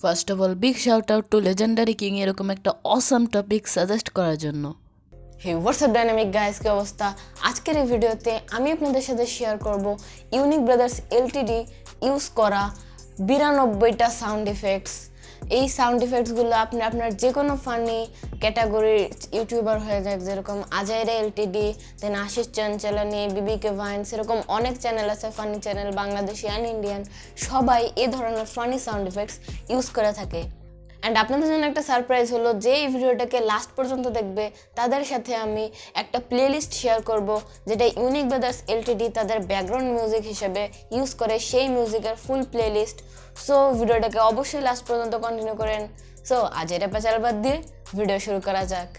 First of all big shout out to legendary king এরকম একটা awesome topic suggest করার জন্য। হে হোয়াটসঅ্যাপ ডাইনামিক গাইস, কি অবস্থা? আজকের এই ভিডিওতে আমি আপনাদের সাথে শেয়ার করব ইউনিক ব্রাদার্স এলটিডি ইউজ করা 92টা সাউন্ড ইফেক্টস। এই সাউন্ড ইফেক্টসগুলো আপনি আপনার যে কোনো ফানি ক্যাটাগরির ইউটিউবার হয়ে যাক, যেরকম আজাইরা এলটিডি, দেন আশিস চঞ্চলানি, বিবিকে ভাইন্স, এরকম অনেক চ্যানেল আছে funny channel, Bangladeshi and Indian, সবাই এই ধরনের ফানি সাউন্ড ইফেক্টস ইউজ করে থাকে। অ্যান্ড আপনাদের জন্য একটা সারপ্রাইজ হলো, যে এই ভিডিওটাকে লাস্ট পর্যন্ত দেখবে তাদের সাথে আমি একটা প্লেলিস্ট শেয়ার করব, যেটা ইউনিক ব্রাদার্স এলটিডি তাদের ব্যাকগ্রাউন্ড মিউজিক হিসেবে ইউজ করে, সেই মিউজিকের ফুল প্লেলিস্ট। সো ভিডিওটাকে অবশ্যই লাস্ট পর্যন্ত কন্টিনিউ করেন। সো আজ এটা পেঁচাল বাদ দিয়ে ভিডিও শুরু করা যাক।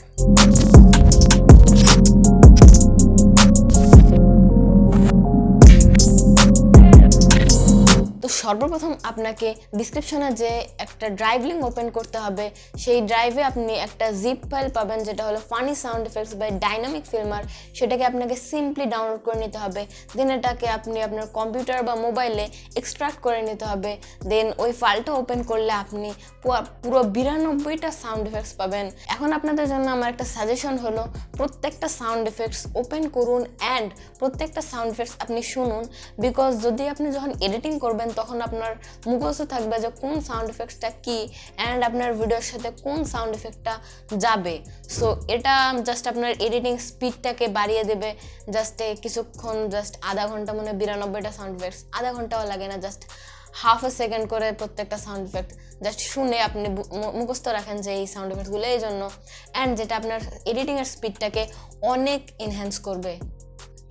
তো সর্বপ্রথম আপনাকে ডিসক্রিপশনে যে একটা ড্রাইভ লিঙ্ক ওপেন করতে হবে, সেই ড্রাইভে আপনি একটা জিপ ফাইল পাবেন, যেটা হলো funny sound effects by dynamic filmer. সেটাকে আপনাকে সিম্পলি ডাউনলোড করে নিতে হবে। দেন এটাকে আপনি আপনার কম্পিউটার বা মোবাইলে এক্সট্রাক্ট করে নিতে হবে। দেন ওই ফাইলটা ওপেন করলে আপনি পুরো 92টা সাউন্ড ইফেক্টস পাবেন। এখন আপনাদের জন্য আমার একটা সাজেশন হলো, প্রত্যেকটা সাউন্ড ইফেক্টস ওপেন করুন অ্যান্ড প্রত্যেকটা সাউন্ড ইফেক্টস আপনি শুনুন। বিকজ যদি আপনি যখন এডিটিং করবেন তখন আপনার মুখস্থ থাকবে যে কোন সাউন্ড ইফেক্টসটা কি অ্যান্ড আপনার ভিডিওর সাথে কোন সাউন্ড ইফেক্টটা যাবে। সো এটা জাস্ট আপনার এডিটিং স্পিডটাকে বাড়িয়ে দেবে। জাস্ট কিছুক্ষণ, জাস্ট আধা ঘন্টা, মানে 92টা সাউন্ড ইফেক্টস আধা ঘন্টাও লাগে না, জাস্ট হাফ এ সেকেন্ড করে প্রত্যেকটা সাউন্ড ইফেক্ট জাস্ট শুনে আপনি মুখস্থ রাখেন যে এই সাউন্ড ইফেক্টসগুলো এই জন্য, অ্যান্ড যেটা আপনার এডিটিংয়ের স্পিডটাকে অনেক এনহ্যান্স করবে।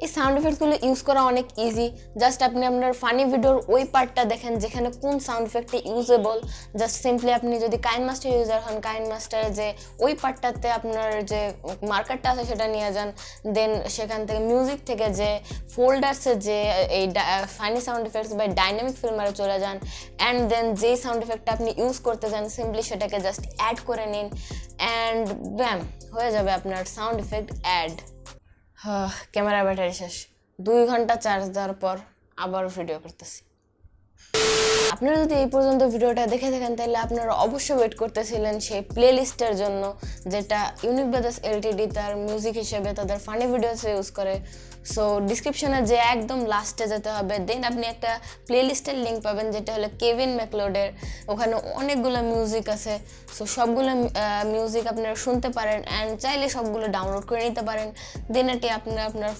এই সাউন্ড ইফেক্টগুলো ইউজ করা অনেক ইজি। জাস্ট আপনি আপনার ফানি ভিডিওর ওই পার্টটা দেখেন যেখানে কোন সাউন্ড ইফেক্টটা ইউজেবল। জাস্ট সিম্পলি আপনি যদি কাইনমাস্টার ইউজার হন, কাইনমাস্টারে যে ওই পার্টটাতে আপনার যে মার্কারটা আছে সেটা নিয়ে যান। দেন সেখান থেকে মিউজিক থেকে যে ফোল্ডার্সে যে এই ফানি সাউন্ড ইফেক্টস বা ডাইনামিক ফিল্মারে চলে যান, অ্যান্ড দেন যেই সাউন্ড ইফেক্টটা আপনি ইউজ করতে চান সিম্পলি সেটাকে জাস্ট অ্যাড করে নিন, অ্যান্ড ব্যাম হয়ে যাবে আপনার sound effect add. Camera battery শেষ, 2 ঘন্টা চার্জ দেওয়ার পর আবার ভিডিও করতেছি। আপনারা যদি এই পর্যন্ত ভিডিওটা দেখে থাকেন তাহলে আপনারা অবশ্যই ওয়েট করতেছিলেন সেই প্লেলিস্টের জন্য, যেটা ইউনিক ব্রাদার্স এলটিডি তার মিউজিক হিসেবে তাদের ফানি ভিডিওসে ইউজ করে। সো ডিসক্রিপশনে যে একদম লাস্টে যেতে হবে, দেন আপনি একটা প্লেলিস্টের লিঙ্ক পাবেন, যেটা হলো কেভিন ম্যাকলোডের। ওখানে অনেকগুলো মিউজিক আছে। সো সবগুলো মিউজিক আপনারা শুনতে পারেন অ্যান্ড চাইলে সবগুলো ডাউনলোড করে নিতে পারেন। দেন এটি আপনারা আপনার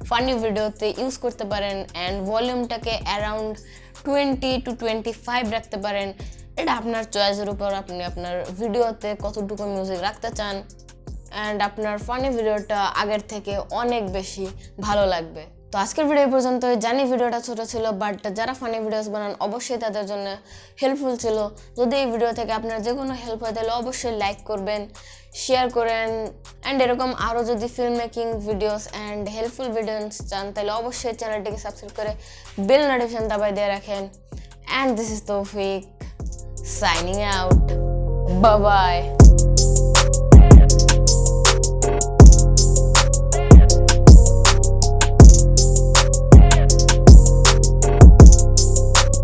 ফানি ভিডিওতে ইউজ করতে পারেন অ্যান্ড ভলিউমটাকে অ্যারাউন্ড 20 to 25 রাখতে পারেন। এটা আপনার চয়েসের উপর, আপনি আপনার ভিডিওতে কতটুকু মিউজিক রাখতে চান, অ্যান্ড আপনার ফানি ভিডিওটা আগের থেকে অনেক বেশি ভালো লাগবে। তো আজকের ভিডিও পর্যন্ত। জানি ভিডিওটা ছোট ছিল, বাট যারা ফানি ভিডিওস বানান অবশ্যই তাদের জন্য হেল্পফুল ছিল। যদি এই ভিডিও থেকে আপনার যে কোনো হেল্প হয় তাহলে অবশ্যই লাইক করবেন, শেয়ার করেন, অ্যান্ড এরকম আরও যদি film making videos and helpful videos চান তাহলে অবশ্যই চ্যানেলটিকে সাবস্ক্রাইব করে বেল নোটিফিকেশন দাবাই দিয়ে রাখেন। অ্যান্ড দিস ইজ তৌফিক সাইনিং আউট। Bye bye.